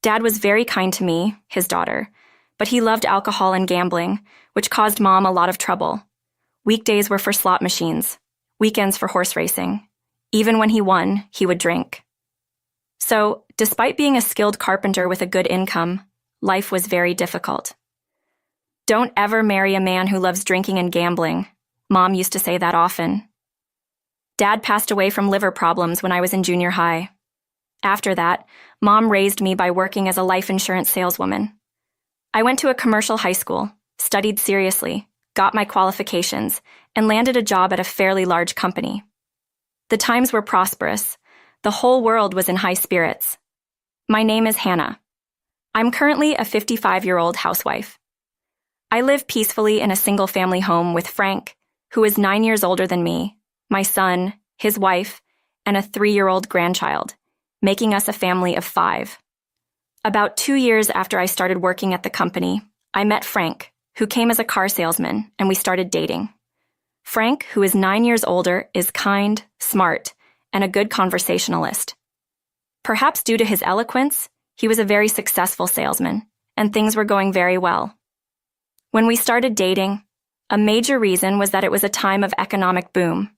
Dad was very kind to me, his daughter, but he loved alcohol and gambling, which caused Mom a lot of trouble. Weekdays were for slot machines, weekends for horse racing. Even when he won, he would drink. So, despite being a skilled carpenter with a good income, life was very difficult. Don't ever marry a man who loves drinking and gambling. Mom used to say that often. Dad passed away from liver problems when I was in junior high. After that, Mom raised me by working as a life insurance saleswoman. I went to a commercial high school, studied seriously, got my qualifications, and landed a job at a fairly large company. The times were prosperous. The whole world was in high spirits. My name is Hannah. I'm currently a 55-year-old housewife. I live peacefully in a single-family home with Frank, who is 9 years older than me, my son, his wife, and a 3-year-old grandchild, making us a family of 5. About 2 years after I started working at the company, I met Frank, who came as a car salesman, and we started dating. Frank, who is 9 years older, is kind, smart, and a good conversationalist. Perhaps due to his eloquence, he was a very successful salesman, and things were going very well. When we started dating, a major reason was that it was a time of economic boom.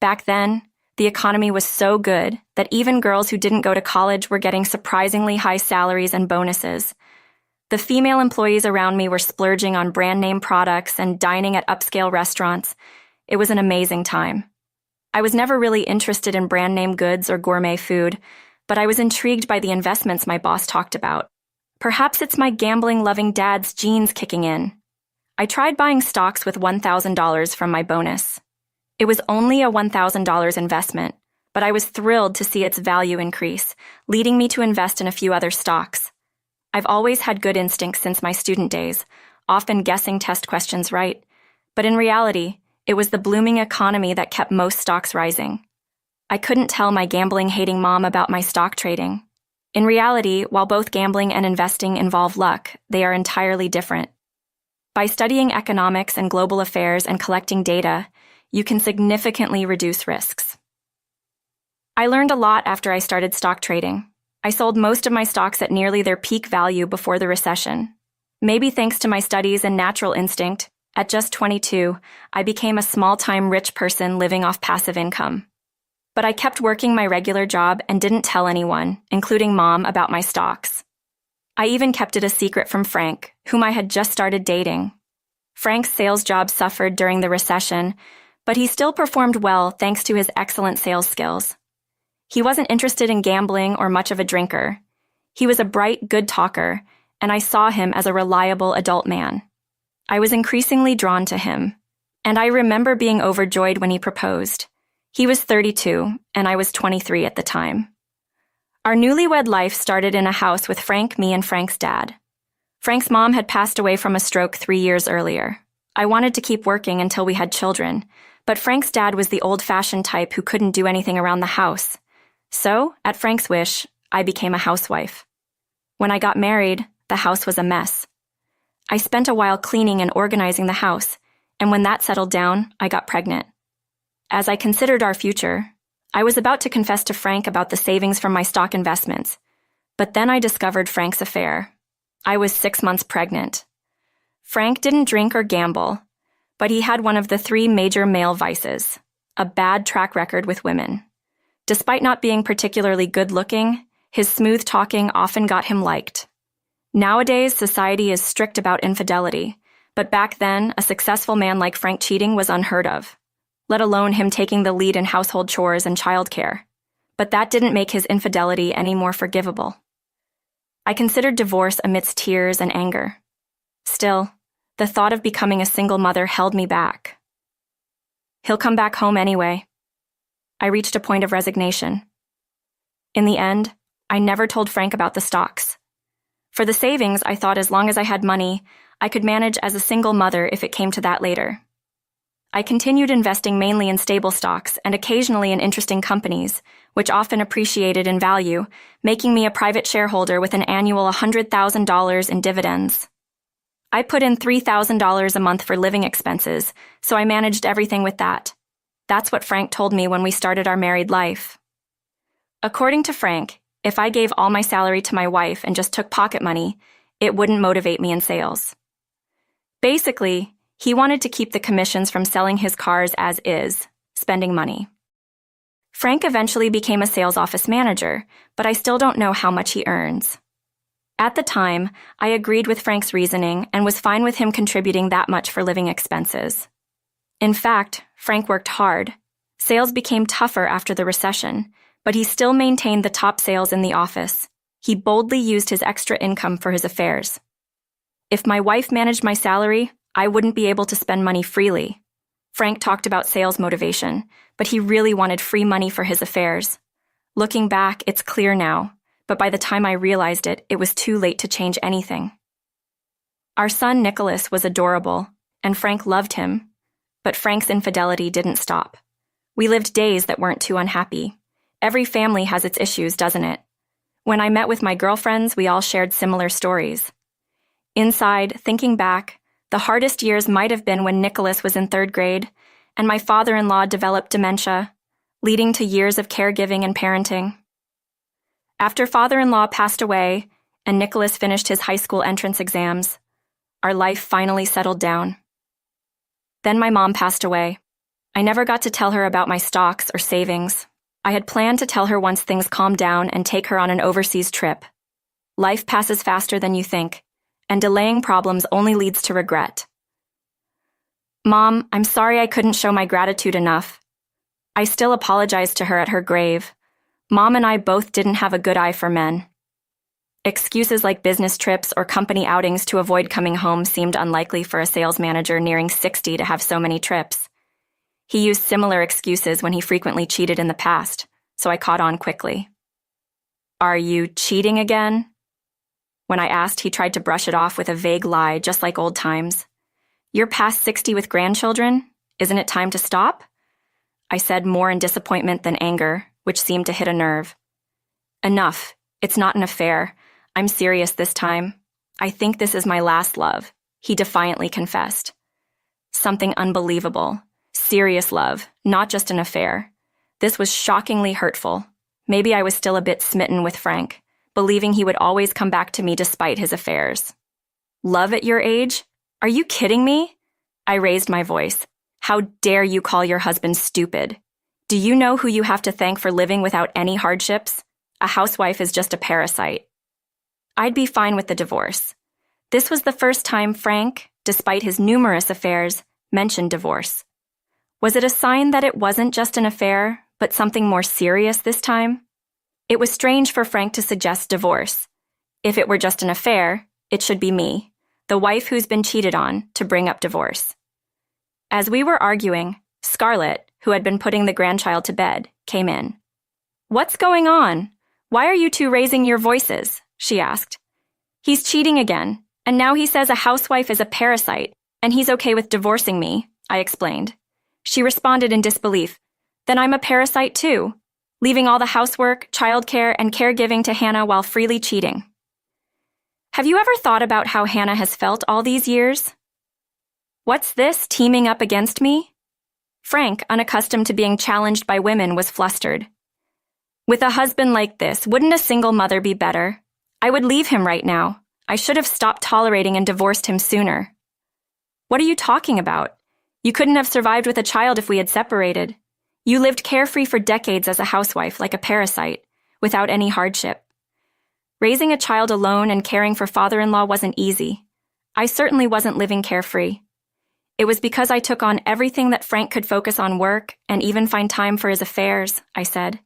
Back then, the economy was so good that even girls who didn't go to college were getting surprisingly high salaries and bonuses. The female employees around me were splurging on brand-name products and dining at upscale restaurants. It was an amazing time. I was never really interested in brand-name goods or gourmet food, but I was intrigued by the investments my boss talked about. Perhaps it's my gambling-loving dad's genes kicking in. I tried buying stocks with $1,000 from my bonus. It was only a $1,000 investment, but I was thrilled to see its value increase, leading me to invest in a few other stocks. I've always had good instincts since my student days, often guessing test questions right, but in reality, it was the blooming economy that kept most stocks rising. I couldn't tell my gambling-hating mom about my stock trading. In reality, while both gambling and investing involve luck, they are entirely different. By studying economics and global affairs and collecting data, you can significantly reduce risks. I learned a lot after I started stock trading. I sold most of my stocks at nearly their peak value before the recession. Maybe thanks to my studies and natural instinct, at just 22, I became a small-time rich person living off passive income. But I kept working my regular job and didn't tell anyone, including Mom, about my stocks. I even kept it a secret from Frank, whom I had just started dating. Frank's sales job suffered during the recession, but he still performed well thanks to his excellent sales skills. He wasn't interested in gambling or much of a drinker. He was a bright, good talker, and I saw him as a reliable adult man. I was increasingly drawn to him, and I remember being overjoyed when he proposed. He was 32, and I was 23 at the time. Our newlywed life started in a house with Frank, me, and Frank's dad. Frank's mom had passed away from a stroke 3 years earlier. I wanted to keep working until we had children, but Frank's dad was the old-fashioned type who couldn't do anything around the house. So, at Frank's wish, I became a housewife. When I got married, the house was a mess. I spent a while cleaning and organizing the house, and when that settled down, I got pregnant. As I considered our future, I was about to confess to Frank about the savings from my stock investments, but then I discovered Frank's affair. I was 6 months pregnant. Frank didn't drink or gamble, but he had one of the 3 major male vices, a bad track record with women. Despite not being particularly good-looking, his smooth talking often got him liked. Nowadays, society is strict about infidelity, but back then, a successful man like Frank cheating was unheard of, let alone him taking the lead in household chores and childcare. But that didn't make his infidelity any more forgivable. I considered divorce amidst tears and anger. Still, the thought of becoming a single mother held me back. He'll come back home anyway. I reached a point of resignation. In the end, I never told Frank about the stocks. For the savings, I thought as long as I had money, I could manage as a single mother if it came to that later. I continued investing mainly in stable stocks and occasionally in interesting companies, which often appreciated in value, making me a private shareholder with an annual $100,000 in dividends. I put in $3,000 a month for living expenses, so I managed everything with that. That's what Frank told me when we started our married life. According to Frank, If I gave all my salary to my wife and just took pocket money, it wouldn't motivate me in sales. Basically, he wanted to keep the commissions from selling his cars as is, spending money. Frank eventually became a sales office manager, but I still don't know how much he earns. At the time, I agreed with Frank's reasoning and was fine with him contributing that much for living expenses. In fact, Frank worked hard. Sales became tougher after the recession, but he still maintained the top sales in the office. He boldly used his extra income for his affairs. If my wife managed my salary, I wouldn't be able to spend money freely. Frank talked about sales motivation, but he really wanted free money for his affairs. Looking back, it's clear now, but by the time I realized it, it was too late to change anything. Our son Nicholas was adorable, and Frank loved him, but Frank's infidelity didn't stop. We lived days that weren't too unhappy. Every family has its issues, doesn't it? When I met with my girlfriends, we all shared similar stories. Inside, thinking back, the hardest years might have been when Nicholas was in 3rd grade, and my father-in-law developed dementia, leading to years of caregiving and parenting. After father-in-law passed away, and Nicholas finished his high school entrance exams, our life finally settled down. Then my mom passed away. I never got to tell her about my stocks or savings. I had planned to tell her once things calmed down and take her on an overseas trip. Life passes faster than you think, and delaying problems only leads to regret. Mom, I'm sorry I couldn't show my gratitude enough. I still apologized to her at her grave. Mom and I both didn't have a good eye for men. Excuses like business trips or company outings to avoid coming home seemed unlikely for a sales manager nearing 60 to have so many trips. He used similar excuses when he frequently cheated in the past, so I caught on quickly. Are you cheating again? When I asked, he tried to brush it off with a vague lie, just like old times. You're past 60 with grandchildren? Isn't it time to stop? I said, more in disappointment than anger, which seemed to hit a nerve. Enough. It's not an affair. I'm serious this time. I think this is my last love, he defiantly confessed. Something unbelievable. Serious love, not just an affair. This was shockingly hurtful. Maybe I was still a bit smitten with Frank, believing he would always come back to me despite his affairs. Love at your age? Are you kidding me? I raised my voice. How dare you call your husband stupid? Do you know who you have to thank for living without any hardships? A housewife is just a parasite. I'd be fine with the divorce. This was the first time Frank, despite his numerous affairs, mentioned divorce. Was it a sign that it wasn't just an affair, but something more serious this time? It was strange for Frank to suggest divorce. If it were just an affair, it should be me, the wife who's been cheated on, to bring up divorce. As we were arguing, Scarlett, who had been putting the grandchild to bed, came in. What's going on? Why are you two raising your voices? She asked. He's cheating again, and now he says a housewife is a parasite, and he's okay with divorcing me, I explained. She responded in disbelief. Then I'm a parasite too, leaving all the housework, childcare, and caregiving to Hannah while freely cheating. Have you ever thought about how Hannah has felt all these years? What's this, teaming up against me? Frank, unaccustomed to being challenged by women, was flustered. With a husband like this, wouldn't a single mother be better? I would leave him right now. I should have stopped tolerating and divorced him sooner. What are you talking about? You couldn't have survived with a child if we had separated. You lived carefree for decades as a housewife, like a parasite, without any hardship. Raising a child alone and caring for father-in-law wasn't easy. I certainly wasn't living carefree. It was because I took on everything that Frank could focus on work and even find time for his affairs, I said.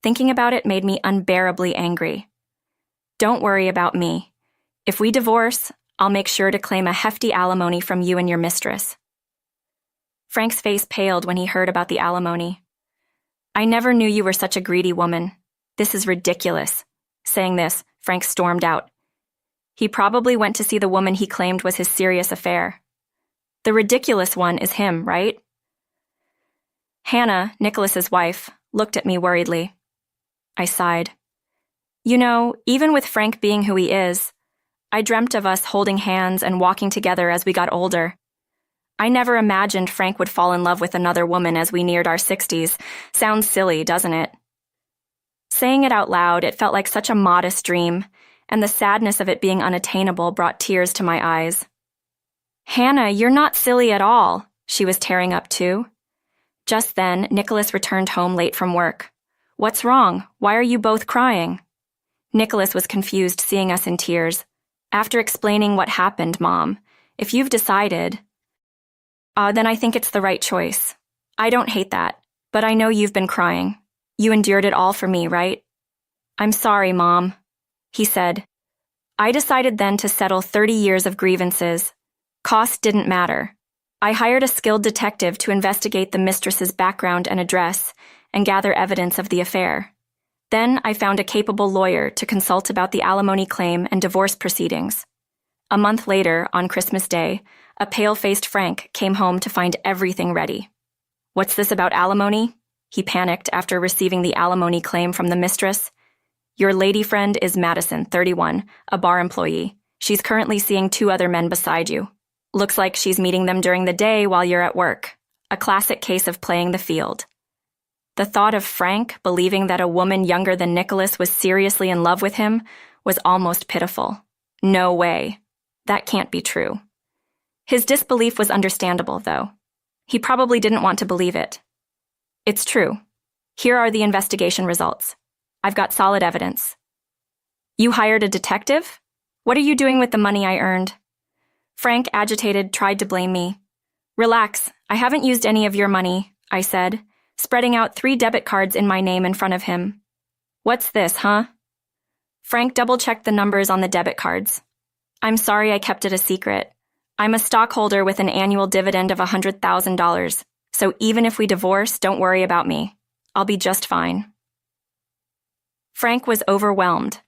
Thinking about it made me unbearably angry. Don't worry about me. If we divorce, I'll make sure to claim a hefty alimony from you and your mistress. Frank's face paled when he heard about the alimony. I never knew you were such a greedy woman. This is ridiculous. Saying this, Frank stormed out. He probably went to see the woman he claimed was his serious affair. The ridiculous one is him, right? Hannah, Nicholas's wife, looked at me worriedly. I sighed. You know, even with Frank being who he is, I dreamt of us holding hands and walking together as we got older. I never imagined Frank would fall in love with another woman as we neared our 60s. Sounds silly, doesn't it? Saying it out loud, it felt like such a modest dream, and the sadness of it being unattainable brought tears to my eyes. "Hannah, you're not silly at all," she was tearing up too. Just then, Nicholas returned home late from work. "What's wrong? Why are you both crying?" Nicholas was confused seeing us in tears. "After explaining what happened, Mom, if you've decided..." Then I think it's the right choice. I don't hate that, but I know you've been crying. You endured it all for me, right?" "I'm sorry, Mom," he said. I decided then to settle 30 years of grievances. Cost didn't matter. I hired a skilled detective to investigate the mistress's background and address and gather evidence of the affair. Then I found a capable lawyer to consult about the alimony claim and divorce proceedings. A month later, on Christmas Day, a pale-faced Frank came home to find everything ready. "What's this about alimony?" He panicked after receiving the alimony claim from the mistress. "Your lady friend is Madison, 31, a bar employee. She's currently seeing 2 other men beside you. Looks like she's meeting them during the day while you're at work. A classic case of playing the field." The thought of Frank believing that a woman younger than Nicholas was seriously in love with him was almost pitiful. No way. That can't be true. His disbelief was understandable, though. He probably didn't want to believe it. "It's true. Here are the investigation results. I've got solid evidence." "You hired a detective? What are you doing with the money I earned?" Frank, agitated, tried to blame me. "Relax, I haven't used any of your money," I said, spreading out 3 debit cards in my name in front of him. "What's this, huh?" Frank double-checked the numbers on the debit cards. "I'm sorry I kept it a secret. I'm a stockholder with an annual dividend of $100,000, so even if we divorce, don't worry about me. I'll be just fine." Frank was overwhelmed,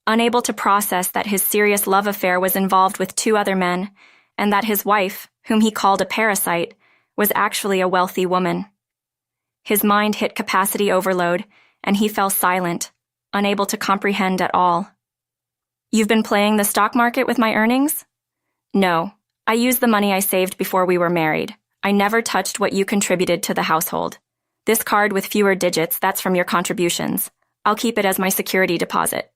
unable to process that his serious love affair was involved with 2 other men, and that his wife, whom he called a parasite, was actually a wealthy woman. His mind hit capacity overload, and he fell silent, unable to comprehend at all. "You've been playing the stock market with my earnings?" "No, I used the money I saved before we were married. I never touched what you contributed to the household. This card with fewer digits, that's from your contributions. I'll keep it as my security deposit."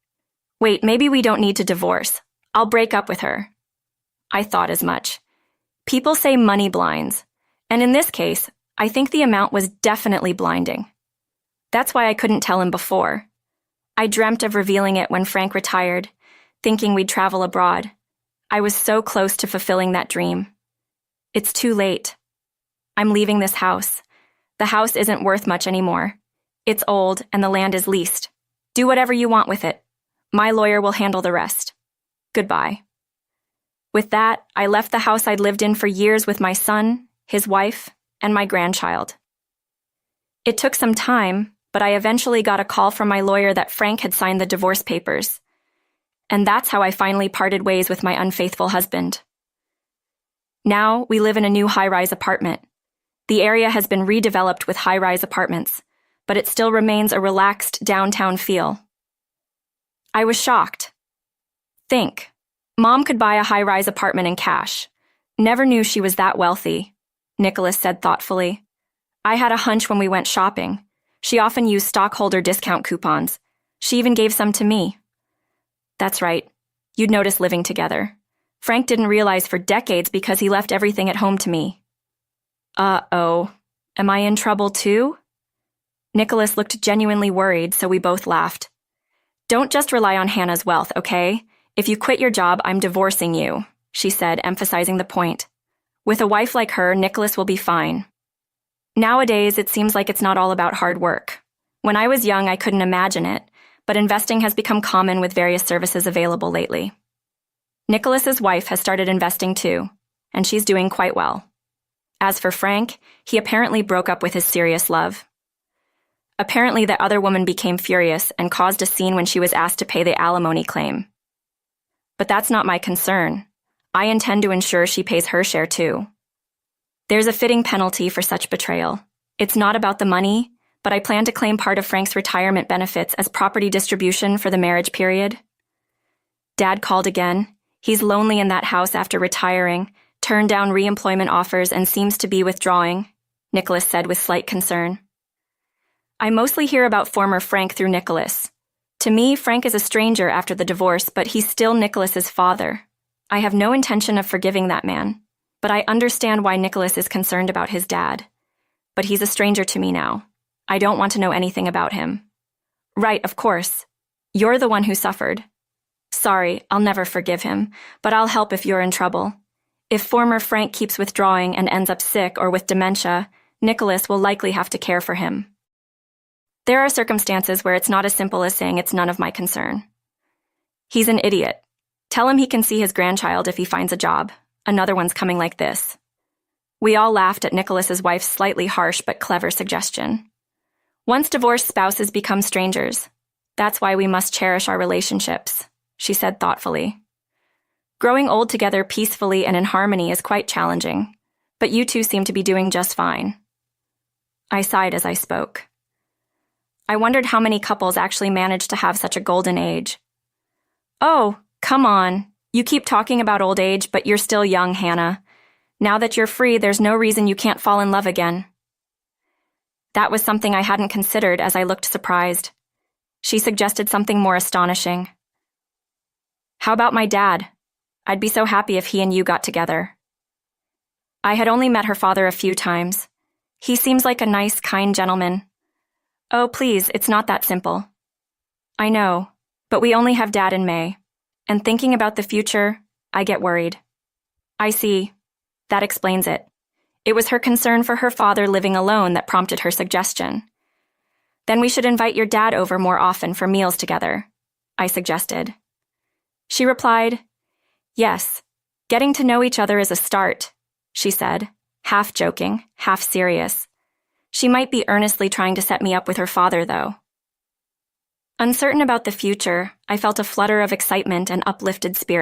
"Wait, maybe we don't need to divorce. I'll break up with her." I thought as much. People say money blinds, and in this case, I think the amount was definitely blinding. That's why I couldn't tell him before. I dreamt of revealing it when Frank retired, thinking we'd travel abroad. I was so close to fulfilling that dream. It's too late. I'm leaving this house. The house isn't worth much anymore. It's old and the land is leased. Do whatever you want with it. My lawyer will handle the rest. Goodbye. With that, I left the house I'd lived in for years with my son, his wife, and my grandchild. It took some time, but I eventually got a call from my lawyer that Frank had signed the divorce papers. And that's how I finally parted ways with my unfaithful husband. Now, we live in a new high-rise apartment. The area has been redeveloped with high-rise apartments, but it still remains a relaxed downtown feel. I was shocked. Think, Mom could buy a high-rise apartment in cash. Never knew she was that wealthy, Nicholas said thoughtfully. I had a hunch when we went shopping. She often used stockholder discount coupons. She even gave some to me. That's right. You'd notice living together. Frank didn't realize for decades because he left everything at home to me. Uh-oh. Am I in trouble too? Nicholas looked genuinely worried, so we both laughed. Don't just rely on Hannah's wealth, okay? If you quit your job, I'm divorcing you, she said, emphasizing the point. With a wife like her, Nicholas will be fine. Nowadays, it seems like it's not all about hard work. When I was young, I couldn't imagine it, but investing has become common with various services available lately. Nicholas's wife has started investing too, and she's doing quite well. As for Frank, he apparently broke up with his serious love. Apparently, the other woman became furious and caused a scene when she was asked to pay the alimony claim. But that's not my concern. I intend to ensure she pays her share too. There's a fitting penalty for such betrayal. It's not about the money, but I plan to claim part of Frank's retirement benefits as property distribution for the marriage period. Dad called again. He's lonely in that house after retiring, turned down re-employment offers and seems to be withdrawing, Nicholas said with slight concern. I mostly hear about former Frank through Nicholas. To me, Frank is a stranger after the divorce, but he's still Nicholas's father. I have no intention of forgiving that man, but I understand why Nicholas is concerned about his dad. But he's a stranger to me now. I don't want to know anything about him. Right, of course. You're the one who suffered. Sorry, I'll never forgive him, but I'll help if you're in trouble. If former Frank keeps withdrawing and ends up sick or with dementia, Nicholas will likely have to care for him. There are circumstances where it's not as simple as saying it's none of my concern. He's an idiot. Tell him he can see his grandchild if he finds a job. Another one's coming like this. We all laughed at Nicholas's wife's slightly harsh but clever suggestion. Once divorced spouses become strangers. That's why we must cherish our relationships, she said thoughtfully. Growing old together peacefully and in harmony is quite challenging, but you two seem to be doing just fine. I sighed as I spoke. I wondered how many couples actually manage to have such a golden age. Oh, come on. You keep talking about old age, but you're still young, Hannah. Now that you're free, there's no reason you can't fall in love again. That was something I hadn't considered as I looked surprised. She suggested something more astonishing. How about my dad? I'd be so happy if he and you got together. I had only met her father a few times. He seems like a nice, kind gentleman. Oh, please, it's not that simple. I know, but we only have Dad in May, and thinking about the future, I get worried. I see. That explains it. It was her concern for her father living alone that prompted her suggestion. Then we should invite your dad over more often for meals together, I suggested. She replied, Yes, getting to know each other is a start, she said, half joking, half serious. She might be earnestly trying to set me up with her father, though. Uncertain about the future, I felt a flutter of excitement and uplifted spirit.